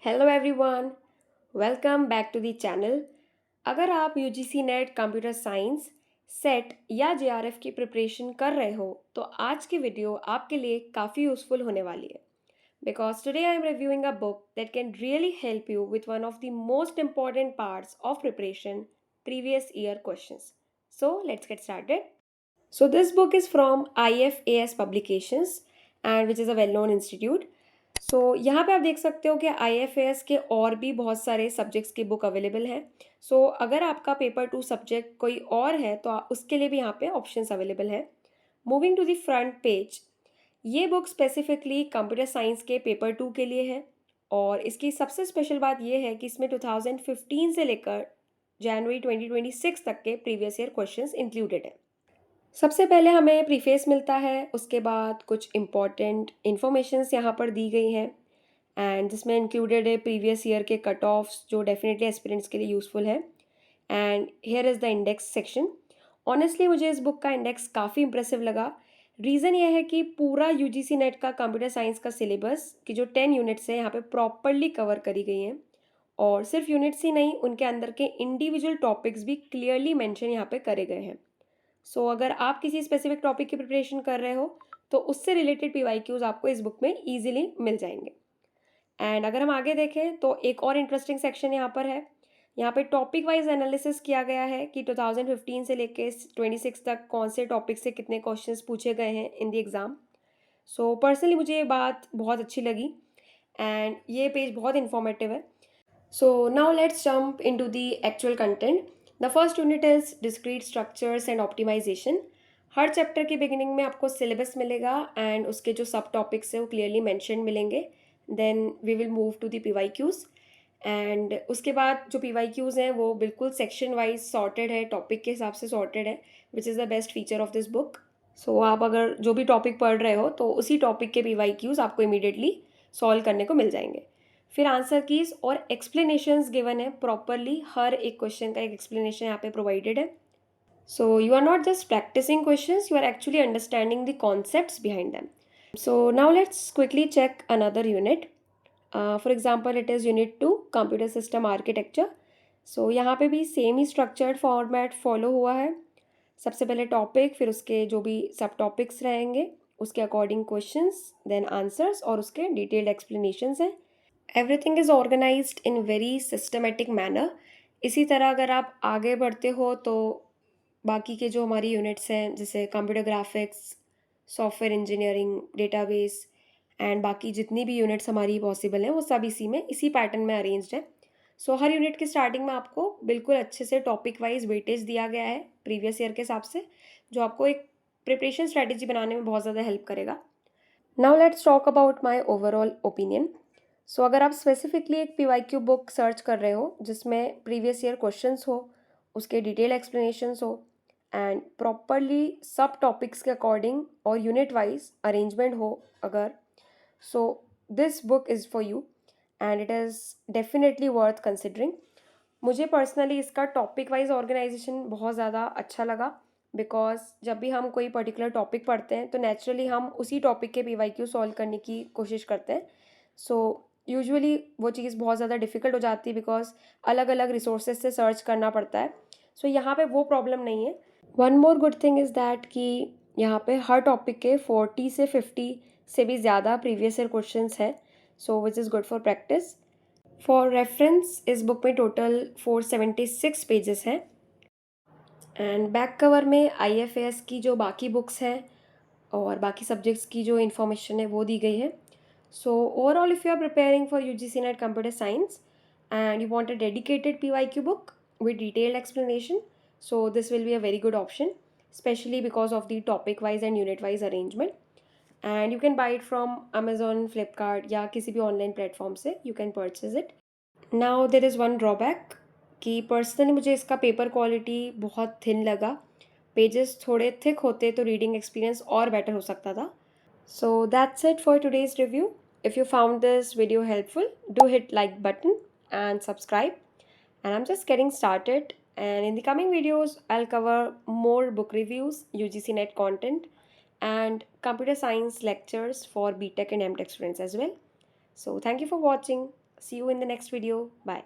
Hello everyone, welcome back to the channel. अगर आप UGC net computer science set या JRF की preparation कर रहे हो तो आज की वीडियो आपके लिए काफ़ी यूज़फुल होने वाली है because today I am reviewing a book that can really help you with one of the most important parts of preparation, previous year questions. So let's get started. So this book is from IFAS Publications and which is a well-known institute. So यहाँ पे आप देख सकते हो कि IFAS के और भी बहुत सारे सब्जेक्ट्स की बुक अवेलेबल है। सो अगर आपका पेपर टू सब्जेक्ट कोई और है तो उसके लिए भी यहाँ पे ऑप्शंस अवेलेबल है। Moving to the front page, ये बुक स्पेसिफिकली कंप्यूटर साइंस के पेपर टू के लिए है और इसकी सबसे स्पेशल बात ये है कि इसमें 2015 से लेकर जनवरी 2026 तक के प्रीवियस ईयर क्वेश्चंस इंक्लूडेड है। सबसे पहले हमें प्रीफेस मिलता है, उसके बाद कुछ इम्पॉर्टेंट इन्फॉर्मेशंस यहाँ पर दी गई हैं एंड जिसमें इंक्लूडेड है प्रीवियस ईयर के कट ऑफ्स जो डेफिनेटली एस्पिरेंट्स के लिए यूज़फुल है। And here is the index section. Honestly मुझे इस बुक का इंडेक्स काफ़ी इंप्रेसिव लगा। रीज़न ये है कि पूरा यूजीसी नेट का कंप्यूटर साइंस का सिलेबस की जो 10 यूनिट्स हैं यहाँ पे प्रॉपरली कवर करी गई हैं और सिर्फ यूनिट्स ही नहीं, उनके अंदर के इंडिविजुअल टॉपिक्स भी क्लियरली मेंशन यहाँ पे करे गए हैं। सो अगर आप किसी स्पेसिफिक टॉपिक की प्रिपरेशन कर रहे हो तो उससे रिलेटेड पीवाईक्यूज आपको इस बुक में इजीली मिल जाएंगे। एंड अगर हम आगे देखें तो एक और इंटरेस्टिंग सेक्शन यहाँ पर है। यहाँ पे टॉपिक वाइज एनालिसिस किया गया है कि 2015 से लेके 26 तक कौन से टॉपिक से कितने क्वेश्चंस पूछे गए हैं in the exam. So personally मुझे ये बात बहुत अच्छी लगी एंड ये पेज बहुत इन्फॉर्मेटिव है। So now let's jump into the actual content. The first unit is discrete structures and optimization. Her chapter की बिगिनिंग में आपको सिलेबस मिलेगा एंड उसके जो सब टॉपिक्स है वो क्लियरली मैंशन मिलेंगे। Then we will move to the PYQs and उसके बाद जो पीवाईक्यूज़ हैं वो बिल्कुल सेक्शन वाइज सॉर्टेड है, टॉपिक के हिसाब से सॉर्टेड है, which is the best feature of this book. So आप अगर जो भी टॉपिक पढ़ रहे हो तो उसी टॉपिक के पीवाईक्यूज़ आपको इमीडिएटली सॉल्व करने को मिल जाएंगे। फिर आंसर कीज और एक्सप्लेनेशंस गिवन है प्रॉपरली, हर एक क्वेश्चन का एक एक्सप्लेनेशन यहाँ पे प्रोवाइडेड है। So you are not just practising questions, you are actually understanding the concepts behind them. So now let's quickly check another unit. For example it is unit 2 computer system architecture. So यहाँ पे भी same ही structured format follow हुआ है। सबसे पहले topic, फिर उसके जो भी सब टॉपिक्स रहेंगे उसके अकॉर्डिंग क्वेश्चंस, देन आंसर्स और उसके डिटेल्ड एक्सप्लेनेशंस हैं। Everything is organised in very systematic manner. इसी तरह अगर आप आगे बढ़ते हो तो बाकी के जो हमारी यूनिट्स हैं जैसे computer graphics, software engineering, database and बाकी जितनी भी यूनिट्स हमारी पॉसिबल हैं वो सब इसी में इसी पैटर्न में अरेंज्ड है। सो हर यूनिट के स्टार्टिंग में आपको बिल्कुल अच्छे से टॉपिक वाइज वेटेज दिया गया है प्रीवियस ईयर के हिसाब से, जो आपको एक प्रिपरेशन स्ट्रैटेजी बनाने में बहुत ज़्यादा हेल्प करेगा। Now let's talk about my overall opinion. So अगर आप स्पेसिफिकली एक पीवाईक्यू बुक सर्च कर रहे हो जिसमें प्रीवियस ईयर क्वेश्चंस हो, उसके डिटेल एक्सप्लेनेशंस हो एंड प्रॉपरली सब टॉपिक्स के अकॉर्डिंग और यूनिट वाइज अरेंजमेंट हो अगर, so this book is for you and it is definitely worth considering. मुझे पर्सनली इसका टॉपिक वाइज ऑर्गेनाइजेशन बहुत ज़्यादा अच्छा लगा बिकॉज जब भी हम कोई पर्टिकुलर टॉपिक पढ़ते हैं तो नेचुरली हम उसी टॉपिक के पीवाईक्यू सॉल्व करने की कोशिश करते हैं। सो यूजुअली वो चीज़ बहुत ज़्यादा डिफ़िकल्ट हो जाती है बिकॉज अलग अलग रिसोर्सेज से सर्च करना पड़ता है। सो यहाँ पे वो प्रॉब्लम नहीं है। One more good thing is that कि यहाँ पे हर टॉपिक के 40 से 50 से भी ज़्यादा प्रीवियस ईयर क्वेश्चंस हैं, so which is good for practice. For reference इस बुक में टोटल 476 पेजेस हैं एंड बैक कवर में IFAS की जो बाकी बुक्स हैं और बाकी सब्जेक्ट्स की जो इन्फॉर्मेशन है वो दी गई है। So overall if you are preparing for UGC net computer science and you want a dedicated PYQ book with detailed explanation, so this will be a very good option, especially because of the topic wise and unit wise arrangement, and you can buy it from Amazon, Flipkart या किसी भी online platform से you can purchase it. Now there is one drawback कि personally मुझे इसका paper quality बहुत thin लगा। Pages थोड़े थिक होते तो रीडिंग एक्सपीरियंस और बेटर हो सकता था। So that's it for today's review. If you found this video helpful, do hit like button and subscribe. And I'm just getting started. And in the coming videos, I'll cover more book reviews, UGC Net content, and computer science lectures for BTech and MTech students as well. So thank you for watching. See you in the next video. Bye.